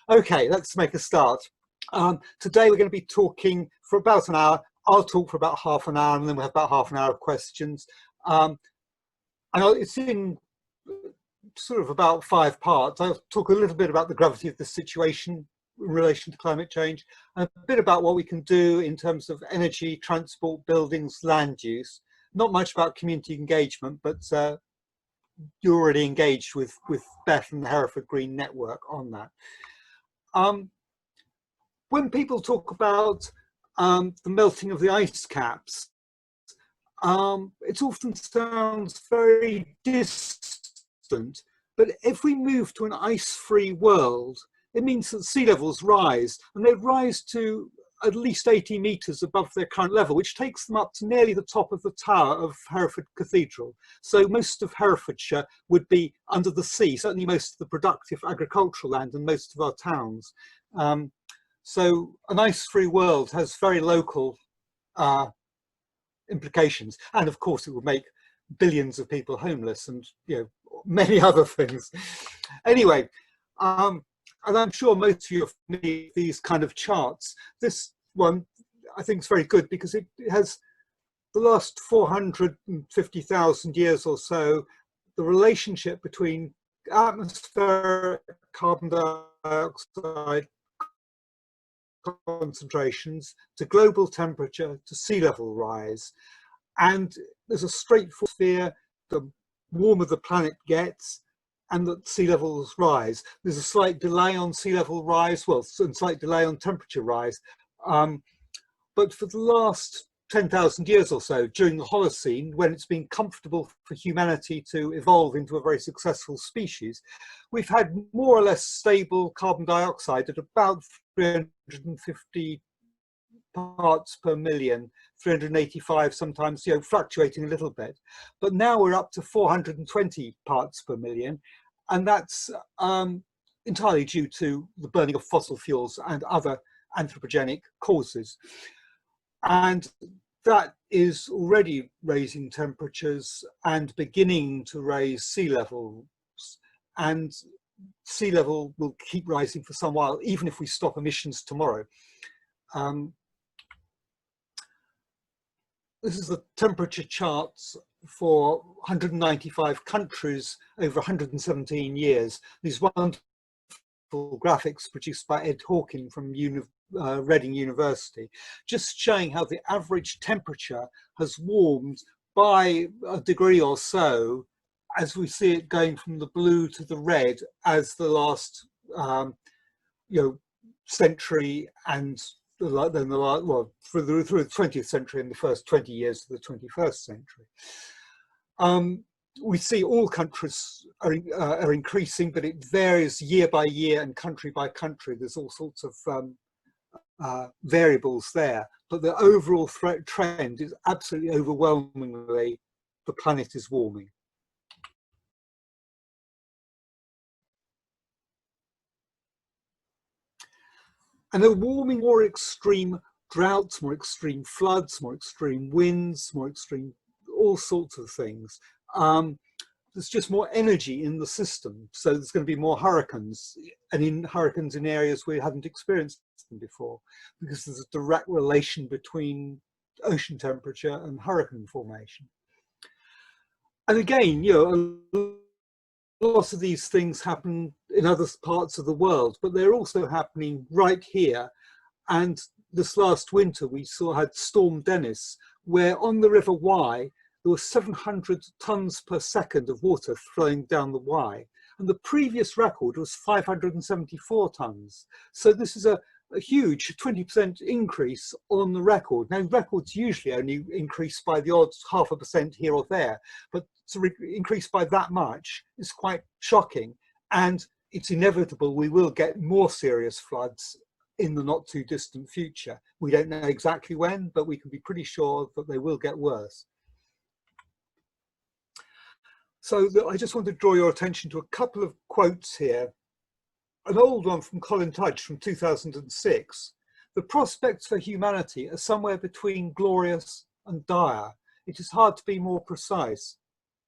Okay, let's make a start. Today we're going to be talking for about an hour. I'll talk for about half an hour and then we'll have about half an hour of questions. And it's in sort of about 5 parts. I'll talk a little bit about the gravity of the situation in relation to climate change, and a bit about what we can do in terms of energy, transport, buildings, land use. Not much about community engagement, but you're already engaged with Beth and the Hereford Green Network on that. When people talk about the melting of the ice caps, it often sounds very distant, but if we move to an ice-free world, it means that sea levels rise, and they rise to at least 80 metres above their current level, which takes them up to nearly the top of the tower of Hereford Cathedral. So most of Herefordshire would be under the sea, certainly most of the productive agricultural land and most of our towns. So an ice-free world has very local implications, and of course it would make billions of people homeless and many other things. Anyway, and I'm sure most of you are familiar with these kind of charts. This one I think is very good because it has the last 450,000 years or so, the relationship between atmospheric carbon dioxide concentrations to global temperature to sea level rise. And there's a straightforward sphere, the warmer the planet gets and that sea levels rise. There's a slight delay on sea level rise, well, and slight delay on temperature rise. But for the last 10,000 years or so, during the Holocene, when it's been comfortable for humanity to evolve into a very successful species, we've had more or less stable carbon dioxide at about 350 parts per million, 385 sometimes, fluctuating a little bit. But now we're up to 420 parts per million, and that's entirely due to the burning of fossil fuels and other anthropogenic causes. And that is already raising temperatures and beginning to raise sea levels. And sea level will keep rising for some while, even if we stop emissions tomorrow. This is the temperature charts for 195 countries over 117 years. These wonderful graphics produced by Ed Hawking from Reading University, just showing how the average temperature has warmed by a degree or so as we see it going from the blue to the red as the last century and then through the 20th century and the first 20 years of the 21st century. We see all countries are increasing, but it varies year by year and country by country. There's all sorts of variables there, but the overall trend is absolutely overwhelmingly the planet is warming. And they're warming more extreme droughts, more extreme floods, more extreme winds, more extreme all sorts of things. There's just more energy in the system, so there's going to be more hurricanes, and in hurricanes in areas we haven't experienced them before, because there's a direct relation between ocean temperature and hurricane formation. And again, lots of these things happen in other parts of the world, but they're also happening right here. And this last winter we had Storm Dennis, where on the River Wye there were 700 tons per second of water flowing down the Wye, and the previous record was 574 tons. So this is a huge 20% increase on the record. Now, records usually only increase by the odd 0.5% here or there, but to increase by that much is quite shocking, and it's inevitable we will get more serious floods in the not too distant future. We don't know exactly when, but we can be pretty sure that they will get worse. So I just want to draw your attention to a couple of quotes here. An old one from Colin Tudge from 2006. The prospects for humanity are somewhere between glorious and dire. It is hard to be more precise.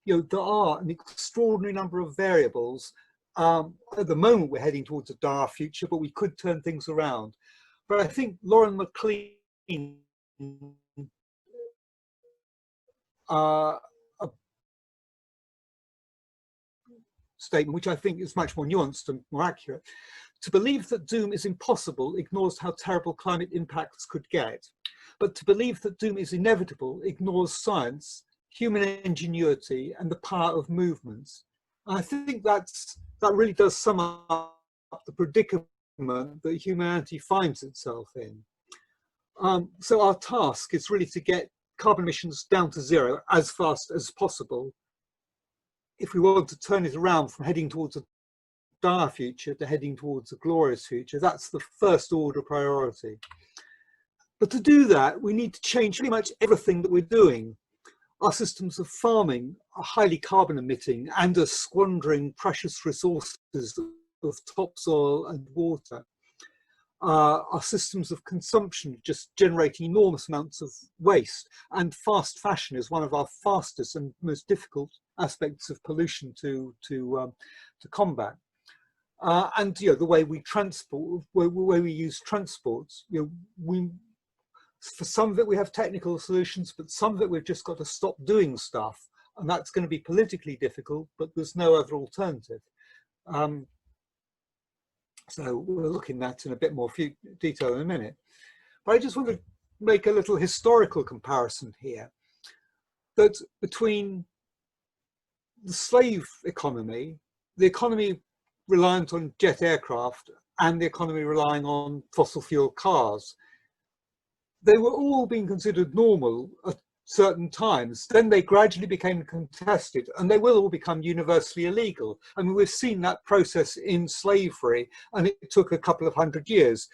There are an extraordinary number of variables At the moment, we're heading towards a dire future, but we could turn things around. But I think Lauren McLean, a statement which I think is much more nuanced and more accurate. To believe that doom is impossible ignores how terrible climate impacts could get. But to believe that doom is inevitable ignores science, human ingenuity, and the power of movements. And I think that really does sum up the predicament that humanity finds itself in. So our task is really to get carbon emissions down to zero as fast as possible if we want to turn it around from heading towards a dire future to heading towards a glorious future. That's the first order priority. But to do that, we need to change pretty much everything that we're doing. Our systems of farming are highly carbon emitting and are squandering precious resources of topsoil and water. Our systems of consumption are just generating enormous amounts of waste, and fast fashion is one of our fastest and most difficult aspects of pollution to combat. And the way we transport, the way we use transports, for some of it we have technical solutions, but some of it we've just got to stop doing stuff, and that's going to be politically difficult, but there's no other alternative. So we'll look in that in a bit more detail in a minute. But I just want to make a little historical comparison here, that between the slave economy, the economy reliant on jet aircraft, and the economy relying on fossil fuel cars, they were all being considered normal at certain times. Then they gradually became contested, and they will all become universally illegal. I mean, we've seen that process in slavery, and it took a couple of 100 years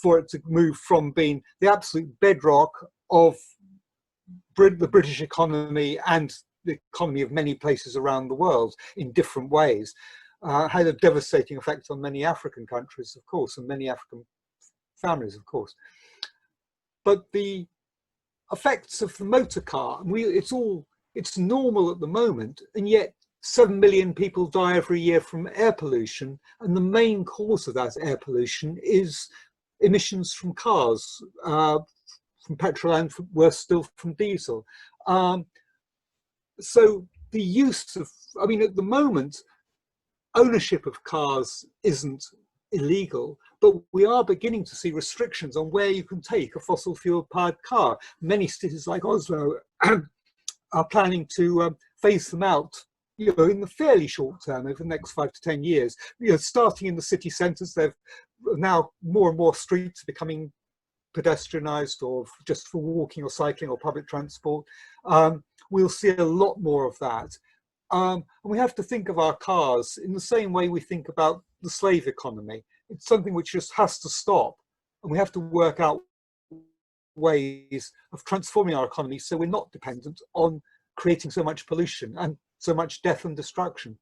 for it to move from being the absolute bedrock of the British economy and the economy of many places around the world in different ways. Had a devastating effect on many African countries, of course, and many African families, of course. But the effects of the motor car, it's normal at the moment, and yet 7 million people die every year from air pollution, and the main cause of that air pollution is emissions from cars, from petrol, and worse still from diesel. So the use of, I mean, at the moment, ownership of cars isn't illegal, but we are beginning to see restrictions on where you can take a fossil fuel powered car. Many cities like Oslo are planning to phase them out, in the fairly short term, over the next 5 to 10 years. Starting in the city centres, they've now more and more streets are becoming pedestrianised, or just for walking or cycling or public transport. We'll see a lot more of that. And we have to think of our cars in the same way we think about the slave economy. It's something which just has to stop, and we have to work out ways of transforming our economy so we're not dependent on creating so much pollution and so much death and destruction.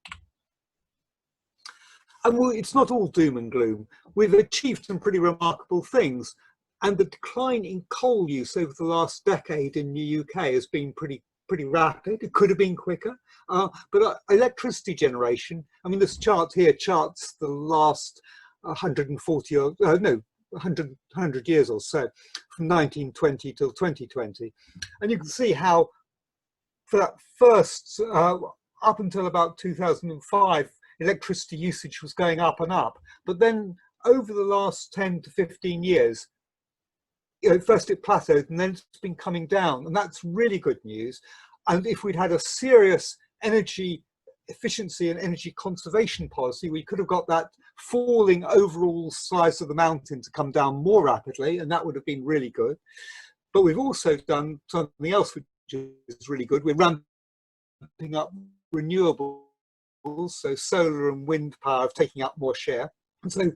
And it's not all doom and gloom. We've achieved some pretty remarkable things, and the decline in coal use over the last decade in the UK has been pretty rapid. It could have been quicker, but electricity generation, I mean, this chart here charts the last 100 years or so, from 1920 till 2020. And you can see how for that first, up until about 2005, electricity usage was going up and up. But then over the last 10 to 15 years, first it plateaued and then it's been coming down, and that's really good news. And if we'd had a serious energy efficiency and energy conservation policy, we could have got that falling overall size of the mountain to come down more rapidly, and that would have been really good. But we've also done something else which is really good. We're ramping up renewables, so solar and wind power are taking up more share. And so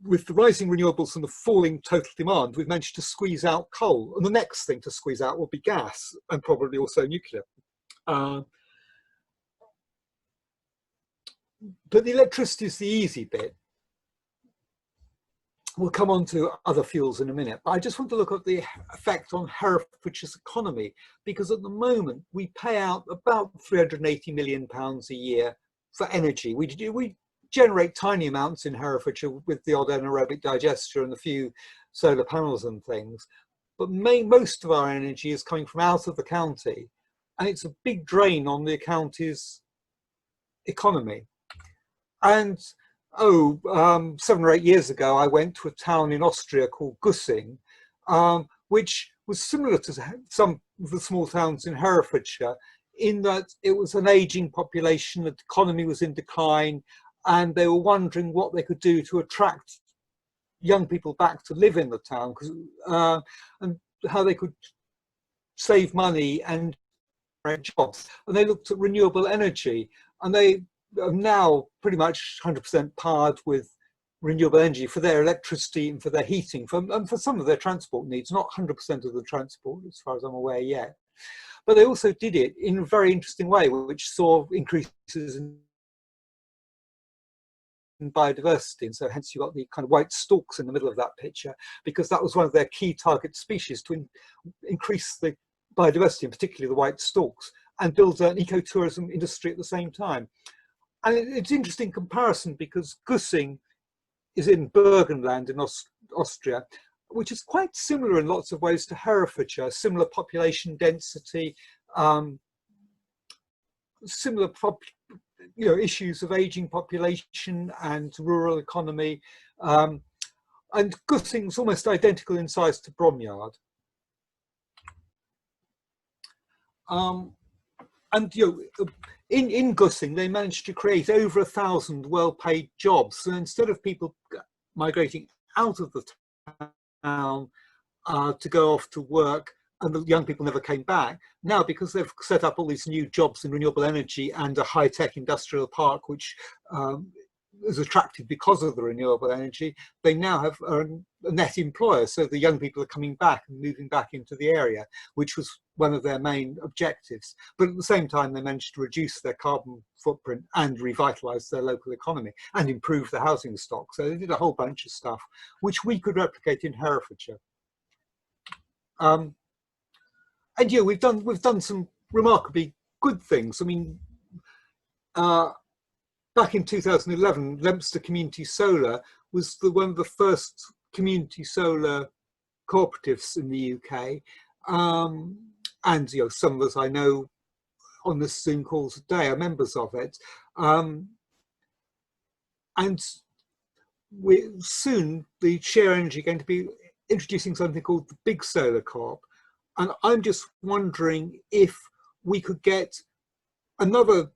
with the rising renewables and the falling total demand, we've managed to squeeze out coal. And the next thing to squeeze out will be gas, and probably also nuclear. But the electricity is the easy bit. We'll come on to other fuels in a minute, but I just want to look at the effect on Herefordshire's economy, because at the moment we pay out about £380 million a year for energy. We generate tiny amounts in Herefordshire with the odd anaerobic digester and a few solar panels and things, but most of our energy is coming from out of the county, and it's a big drain on the county's economy. And 7 or 8 years ago, I went to a town in Austria called Gussing, which was similar to some of the small towns in Herefordshire, in that it was an aging population, the economy was in decline, and they were wondering what they could do to attract young people back to live in the town, and how they could save money and create jobs. And they looked at renewable energy, and they are now pretty much 100% powered with renewable energy for their electricity and for their heating, and for some of their transport needs, not 100% of the transport as far as I'm aware yet. But they also did it in a very interesting way, which saw increases in biodiversity. And so hence you got the kind of white storks in the middle of that picture, because that was one of their key target species, to increase the biodiversity, and particularly the white storks, and build an ecotourism industry at the same time. And it's an interesting comparison, because Gussing is in Burgenland in Austria, which is quite similar in lots of ways to Herefordshire, similar population density, similar issues of aging population and rural economy. And Gussing's almost identical in size to Bromyard. And in Gussing, they managed to create over 1,000 well-paid jobs. So instead of people migrating out of the town to go off to work, and the young people never came back, now because they've set up all these new jobs in renewable energy and a high-tech industrial park, which is attractive because of the renewable energy, they now have a net employer. So the young people are coming back and moving back into the area, which was one of their main objectives. But at the same time, they managed to reduce their carbon footprint and revitalise their local economy and improve the housing stock. So they did a whole bunch of stuff, which we could replicate in Herefordshire. And yeah, we've done some remarkably good things. I mean, back in 2011, Leominster Community Solar was one of the first community solar cooperatives in the UK. And some of us I know on this Zoom call today are members of it. And soon the Share Energy are going to be introducing something called the Big Solar Co-op. And I'm just wondering if we could get another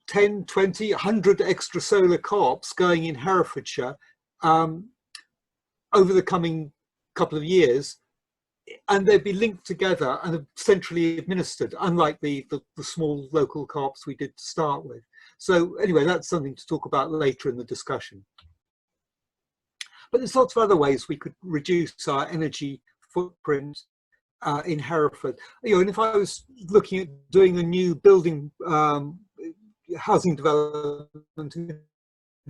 10, 20, 100 extra solar co-ops going in Herefordshire over the coming couple of years, and they'd be linked together and centrally administered, unlike the small local co-ops we did to start with. So anyway, that's something to talk about later in the discussion. But there's lots of other ways we could reduce our energy footprint in Hereford. And if I was looking at doing a new building housing development in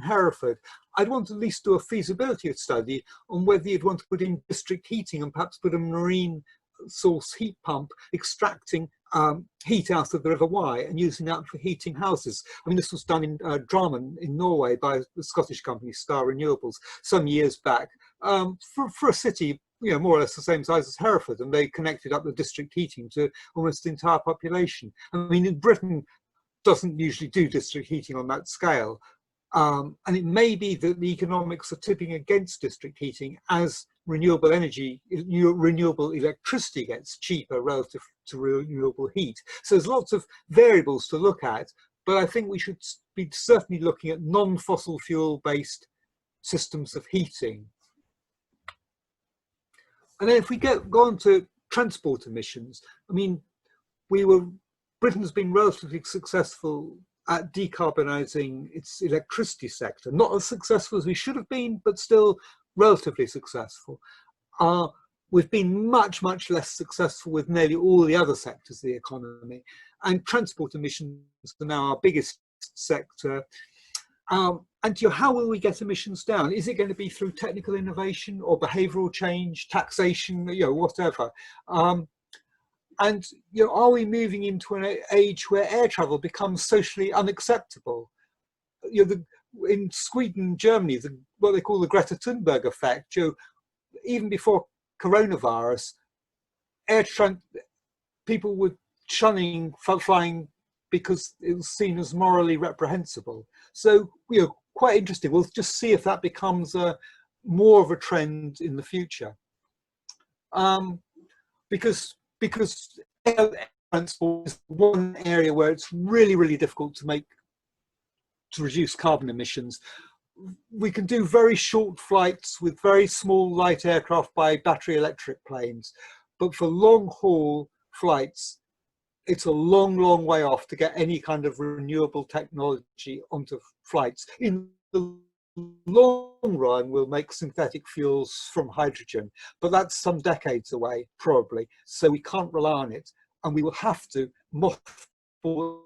Hereford, I'd want to at least do a feasibility study on whether you'd want to put in district heating and perhaps put a marine source heat pump extracting heat out of the River Wye and using that for heating houses. I mean, this was done in Drammen in Norway by the Scottish company Star Renewables some years back for a city more or less the same size as Hereford, and they connected up the district heating to almost the entire population. I mean, in Britain doesn't usually do district heating on that scale. And it may be that the economics are tipping against district heating as renewable energy, renewable electricity gets cheaper relative to renewable heat. So there's lots of variables to look at, but I think we should be certainly looking at non-fossil fuel based systems of heating. And then if we go on to transport emissions, I mean, Britain's been relatively successful at decarbonising its electricity sector. Not as successful as we should have been, but still relatively successful. We've been much, much less successful with nearly all the other sectors of the economy. And transport emissions are now our biggest sector. And how will we get emissions down? Is it going to be through technical innovation or behavioural change, taxation, whatever? And are we moving into an age where air travel becomes socially unacceptable? you know, in Sweden, Germany, what they call the Greta Thunberg effect. You know, even before coronavirus, people were shunning flying because it was seen as morally reprehensible. So, you know, quite interesting. We'll just see if that becomes more of a trend in the future. Because air transport is one area where it's really, really difficult to reduce carbon emissions. We can do very short flights with very small light aircraft by battery electric planes, but for long haul flights, it's a long, long way off to get any kind of renewable technology onto flights. In the long run, we'll make synthetic fuels from hydrogen, but that's some decades away, probably. So we can't rely on it, and we will have to mothball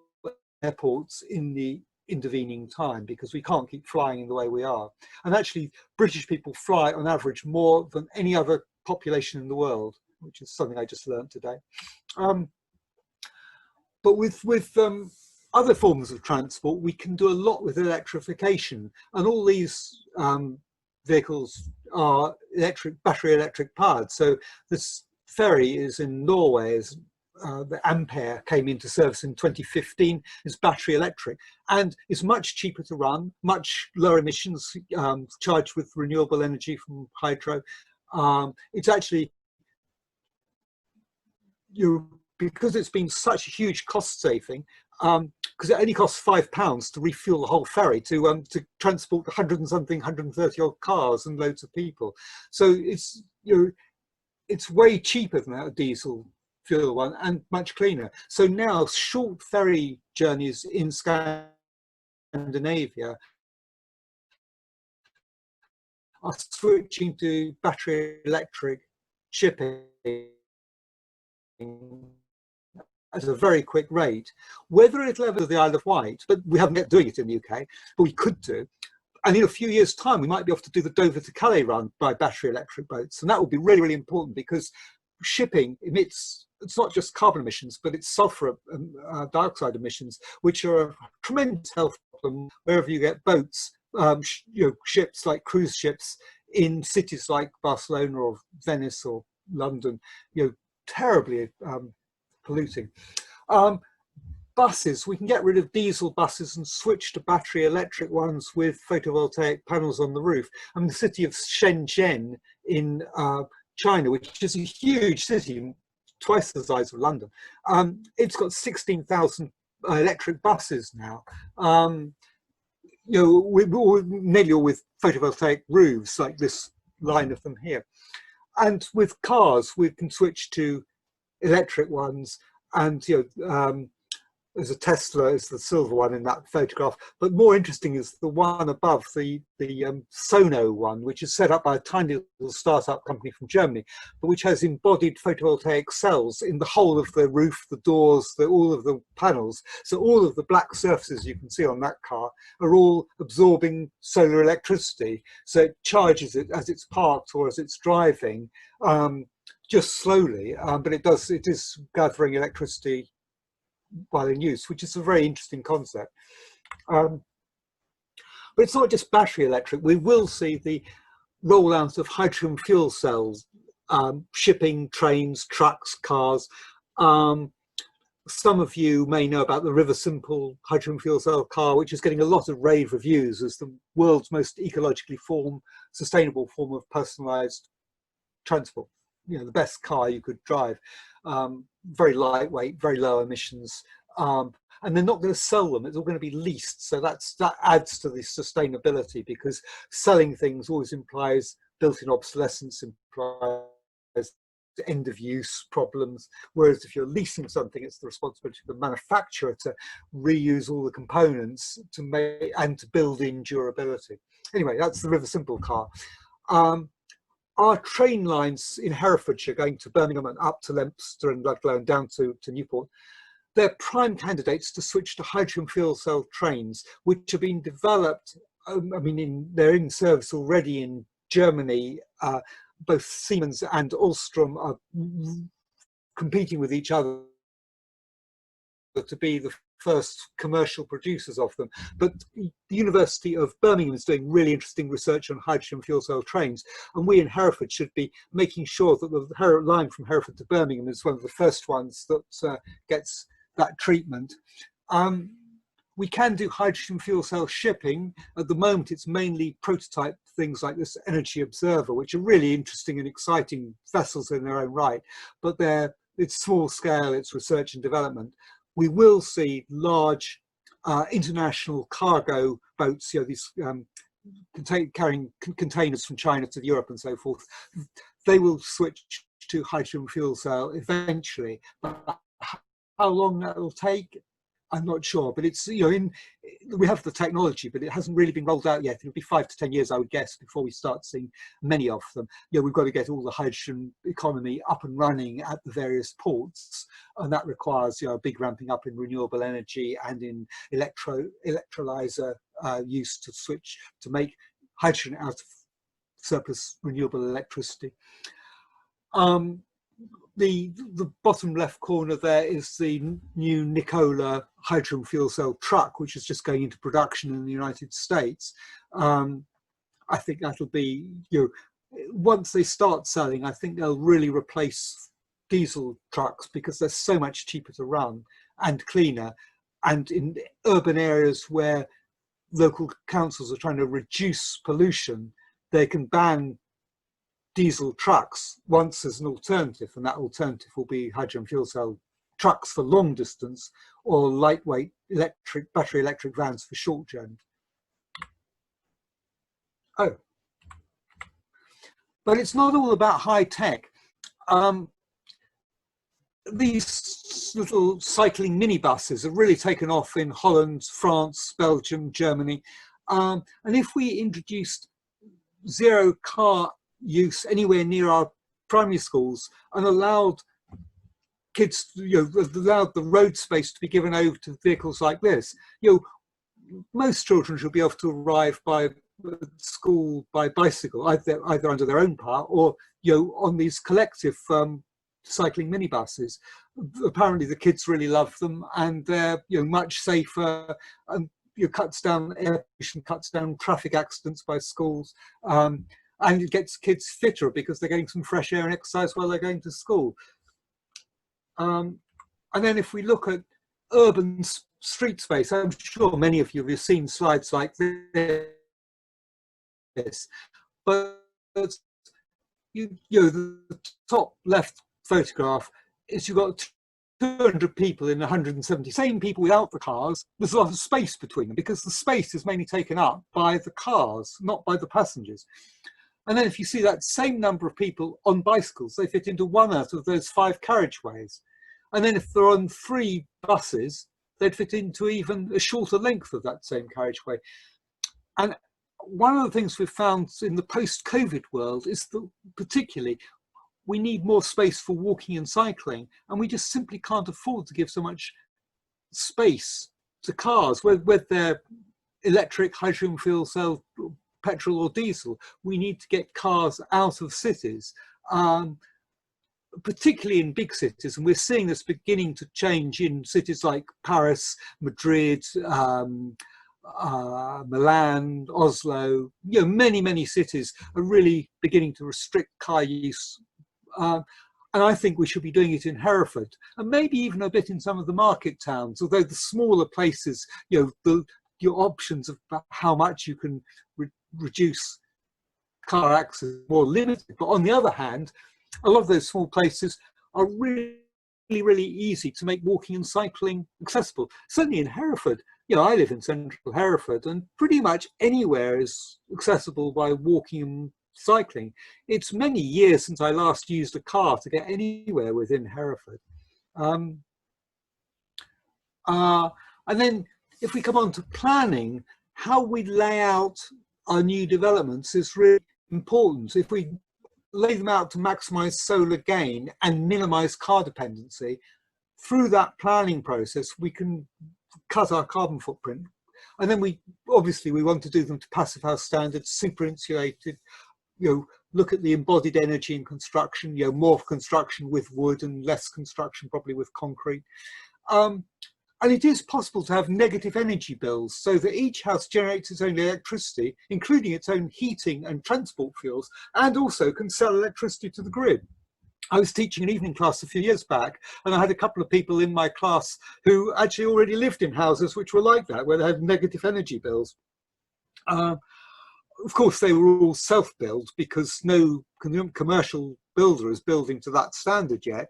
airports in the intervening time because we can't keep flying in the way we are. And actually, British people fly on average more than any other population in the world, which is something I just learned today. But with other forms of transport, we can do a lot with electrification, and all these vehicles are battery electric powered. So this ferry is in Norway, the Ampere came into service in 2015, is battery electric, and it's much cheaper to run, much lower emissions, charged with renewable energy from hydro. It's actually, because it's been such a huge cost saving, because it only costs £5 to refuel the whole ferry to transport 100 and something, 130 odd cars and loads of people. So it's, it's way cheaper than a diesel fuel one and much cleaner. So now short ferry journeys in Scandinavia are switching to battery electric shipping at a very quick rate. Whether it'll ever the Isle of Wight, but we haven't yet doing it in the UK, but we could do. And in a few years' time, we might be able to do the Dover to Calais run by battery electric boats. And that would be really, really important because shipping emits, it's not just carbon emissions, but it's sulfur dioxide emissions, which are a tremendous health problem wherever you get boats, ships like cruise ships in cities like Barcelona or Venice or London, terribly polluting. Buses, we can get rid of diesel buses and switch to battery electric ones with photovoltaic panels on the roof. I mean, the city of Shenzhen in China, which is a huge city, twice the size of London, it's got 16,000 electric buses now. Nearly all with photovoltaic roofs, like this line of them here. And with cars, we can switch to electric ones, and there's a Tesla, is the silver one in that photograph, but more interesting is the one above, the Sono one, which is set up by a tiny little startup company from Germany, but which has embodied photovoltaic cells in the whole of the roof, the doors, all of the panels. So all of the black surfaces you can see on that car are all absorbing solar electricity. So it charges it as it's parked or as it's driving, just slowly, but it is gathering electricity while in use, which is a very interesting concept. But it's not just battery electric. We will see the rollout of hydrogen fuel cells, shipping, trains, trucks, cars. Some of you may know about the River Simple hydrogen fuel cell car, which is getting a lot of rave reviews as the world's most ecologically sustainable form of personalised transport. The best car you could drive. Very lightweight, very low emissions, and they're not going to sell them. It's all going to be leased. So that adds to the sustainability, because selling things always implies built-in obsolescence, implies end of use problems. Whereas if you're leasing something, it's the responsibility of the manufacturer to reuse all the components to make and to build in durability. Anyway, that's the River Simple car. Our train lines in Herefordshire going to Birmingham and up to Leominster and Ludlow and down to Newport, they're prime candidates to switch to hydrogen fuel cell trains, which have been developed. They're in service already in Germany. Both Siemens and Alstom are competing with each other to be the first commercial producers of them. But the University of Birmingham is doing really interesting research on hydrogen fuel cell trains, and we in Hereford should be making sure that the line from Hereford to Birmingham is one of the first ones that gets that treatment. We can do hydrogen fuel cell shipping. At the moment, it's mainly prototype things like this Energy Observer, which are really interesting and exciting vessels in their own right, but it's small scale, it's research and development. We will see large international cargo boats, these carrying containers from China to Europe and so forth. They will switch to hydrogen fuel cell eventually, but how long that will take, I'm not sure. But it's, we have the technology, but it hasn't really been rolled out yet. It'll be 5 to 10 years, I would guess, before we start seeing many of them. We've got to get all the hydrogen economy up and running at the various ports, and that requires a big ramping up in renewable energy and in electrolyzer use to switch to make hydrogen out of surplus renewable electricity. The bottom left corner there is the new Nikola hydrogen fuel cell truck, which is just going into production in the United States. I think that'll be, once they start selling, I think they'll really replace diesel trucks because they're so much cheaper to run and cleaner. And in urban areas where local councils are trying to reduce pollution, they can ban diesel trucks once there's an alternative, and that alternative will be hydrogen fuel cell trucks for long distance or lightweight battery electric vans for short journeys. Oh, but it's not all about high tech. These little cycling minibuses have really taken off in Holland, France, Belgium, Germany, and if we introduced zero car use anywhere near our primary schools and allowed kids, allowed the road space to be given over to vehicles like this, most children should be able to arrive by school by bicycle, either under their own power or on these collective cycling minibuses. Apparently the kids really love them, and they're much safer, and cuts down air pollution, cuts down traffic accidents by schools. And it gets kids fitter because they're getting some fresh air and exercise while they're going to school. And then if we look at urban street space, I'm sure many of you have seen slides like this, but the top left photograph is you've got 200 people in 170, same people without the cars. There's a lot of space between them because the space is mainly taken up by the cars, not by the passengers. And then if you see that same number of people on bicycles, they fit into 1 out of those 5 carriageways. And then if they're on 3 buses, they'd fit into even a shorter length of that same carriageway. And one of the things we've found in the post-COVID world is that particularly we need more space for walking and cycling, and we just simply can't afford to give so much space to cars, whether they're electric, hydrogen fuel cell, petrol or diesel. We need to get cars out of cities, particularly in big cities, and we're seeing this beginning to change in cities like Paris, Madrid, Milan, Oslo. Many cities are really beginning to restrict car use, and I think we should be doing it in Hereford, and maybe even a bit in some of the market towns, although the smaller places, your options of how much you can reduce car accidents more limited. But on the other hand, a lot of those small places are really easy to make walking and cycling accessible. Certainly in Hereford, I live in central Hereford, and pretty much anywhere is accessible by walking and cycling. It's many years since I last used a car to get anywhere within Hereford. And then if we come on to planning, how we lay out our new developments is really important. If we lay them out to maximize solar gain and minimize car dependency, through that planning process, we can cut our carbon footprint. And then we want to do them to passive house standards, super insulated, look at the embodied energy in construction, more construction with wood and less construction probably with concrete. And it is possible to have negative energy bills so that each house generates its own electricity, including its own heating and transport fuels, and also can sell electricity to the grid. I was teaching an evening class a few years back, and I had a couple of people in my class who actually already lived in houses which were like that, where they had negative energy bills. Of course, they were all self-built because no commercial builder is building to that standard yet.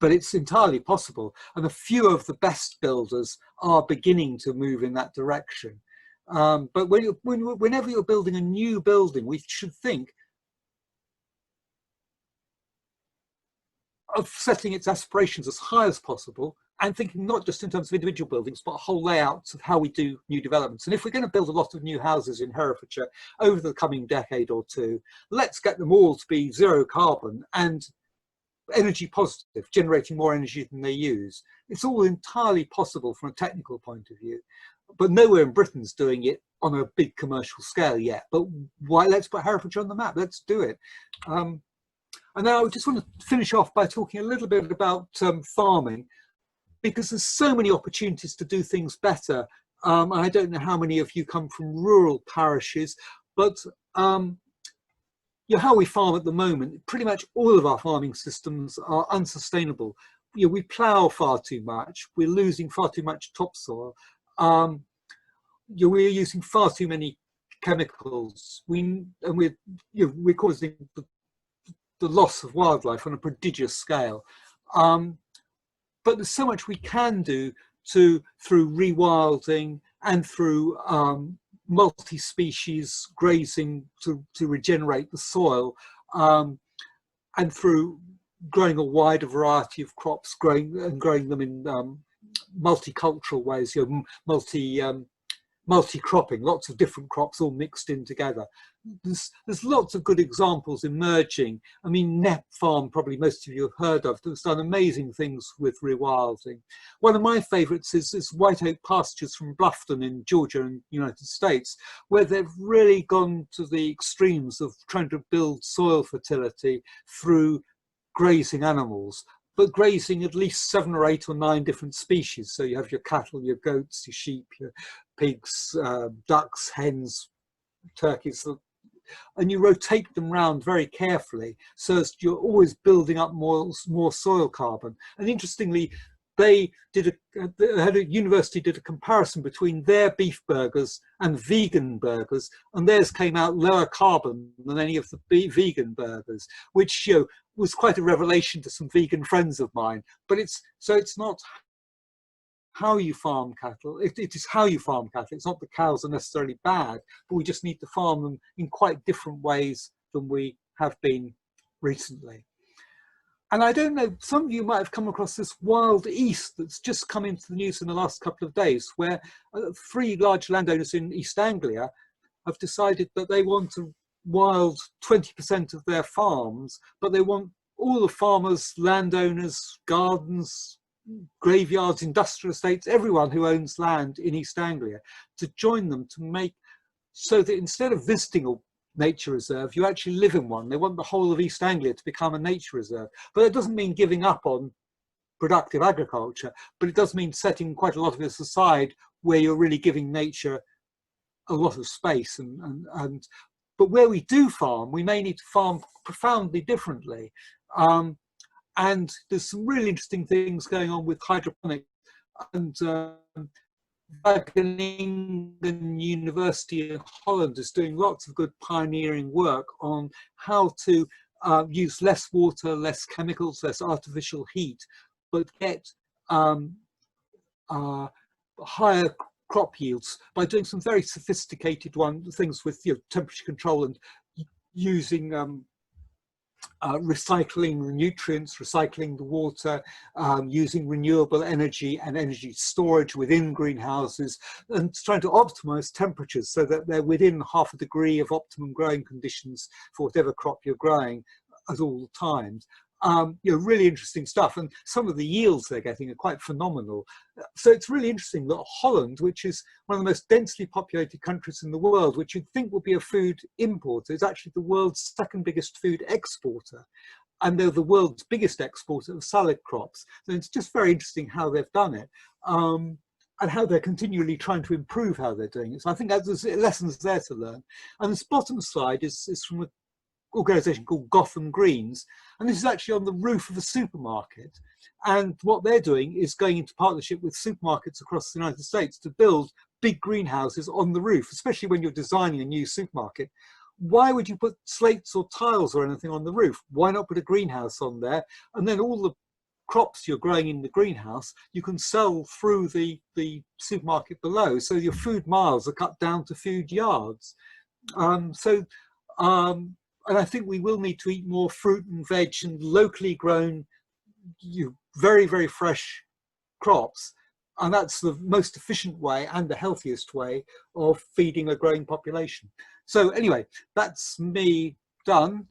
But it's entirely possible, and a few of the best builders are beginning to move in that direction. But whenever you're building a new building, we should think of setting its aspirations as high as possible, and thinking not just in terms of individual buildings, but whole layouts of how we do new developments. And if we're going to build a lot of new houses in Herefordshire over the coming decade or two, let's get them all to be zero carbon and energy positive, generating more energy than they use. It's all entirely possible from a technical point of view, but nowhere in Britain's doing it on a big commercial scale yet. But why? Let's put Herefordshire on the map. Let's do it. And now I just want to finish off by talking a little bit about farming, because there's so many opportunities to do things better. I don't know how many of you come from rural parishes, but how we farm at the moment, pretty much all of our farming systems are unsustainable. We plough far too much. We're losing far too much topsoil. We're using far too many chemicals. We're causing the loss of wildlife on a prodigious scale. But there's so much we can do through rewilding and through multi-species grazing to regenerate the soil, and through growing a wider variety of crops, growing them in multicultural ways, multi-cropping, lots of different crops all mixed in together. There's lots of good examples emerging. I mean, Knepp Farm, probably most of you have heard of, that's done amazing things with rewilding. One of my favourites is White Oak Pastures from Bluffton in Georgia and United States, where they've really gone to the extremes of trying to build soil fertility through grazing animals, but grazing at least 7 or 8 or 9 different species. So you have your cattle, your goats, your sheep, your pigs, ducks, hens, turkeys, and you rotate them round very carefully so as you're always building up more soil carbon. And interestingly, the university did a comparison between their beef burgers and vegan burgers, and theirs came out lower carbon than any of the vegan burgers, which was quite a revelation to some vegan friends of mine. But it's not how you farm cattle, it is how you farm cattle. It's not the cows are necessarily bad, but we just need to farm them in quite different ways than we have been recently. And I don't know, some of you might have come across this wild east that's just come into the news in the last couple of days, where 3 large landowners in East Anglia have decided that they want to wild 20% of their farms, but they want all the farmers, landowners, gardens, graveyards, industrial estates, everyone who owns land in East Anglia to join them to make so that instead of visiting a nature reserve, you actually live in one. They want the whole of East Anglia to become a nature reserve. But it doesn't mean giving up on productive agriculture, but it does mean setting quite a lot of this aside where you're really giving nature a lot of space. But where we do farm, we may need to farm profoundly differently. And there's some really interesting things going on with hydroponics, and Wageningen University in Holland is doing lots of good pioneering work on how to use less water, less chemicals, less artificial heat, but get higher crop yields by doing some very sophisticated things with temperature control and using recycling the nutrients, recycling the water, using renewable energy and energy storage within greenhouses, and trying to optimize temperatures so that they're within ½ a degree of optimum growing conditions for whatever crop you're growing at all times. Really interesting stuff, and some of the yields they're getting are quite phenomenal. So it's really interesting that Holland, which is one of the most densely populated countries in the world, which you'd think would be a food importer, is actually the world's 2nd biggest food exporter. and they're the world's biggest exporter of salad crops. So it's just very interesting how they've done it, and how they're continually trying to improve how they're doing it. So I think there's lessons there to learn. And this bottom slide is from an organisation called Gotham Greens, and this is actually on the roof of a supermarket. And what they're doing is going into partnership with supermarkets across the United States to build big greenhouses on the roof, especially when you're designing a new supermarket. Why would you put slates or tiles or anything on the roof? Why not put a greenhouse on there? And then all the crops you're growing in the greenhouse, you can sell through the supermarket below. So your food miles are cut down to food yards. And I think we will need to eat more fruit and veg and locally grown, very, very fresh crops. And that's the most efficient way and the healthiest way of feeding a growing population. So anyway, that's me done.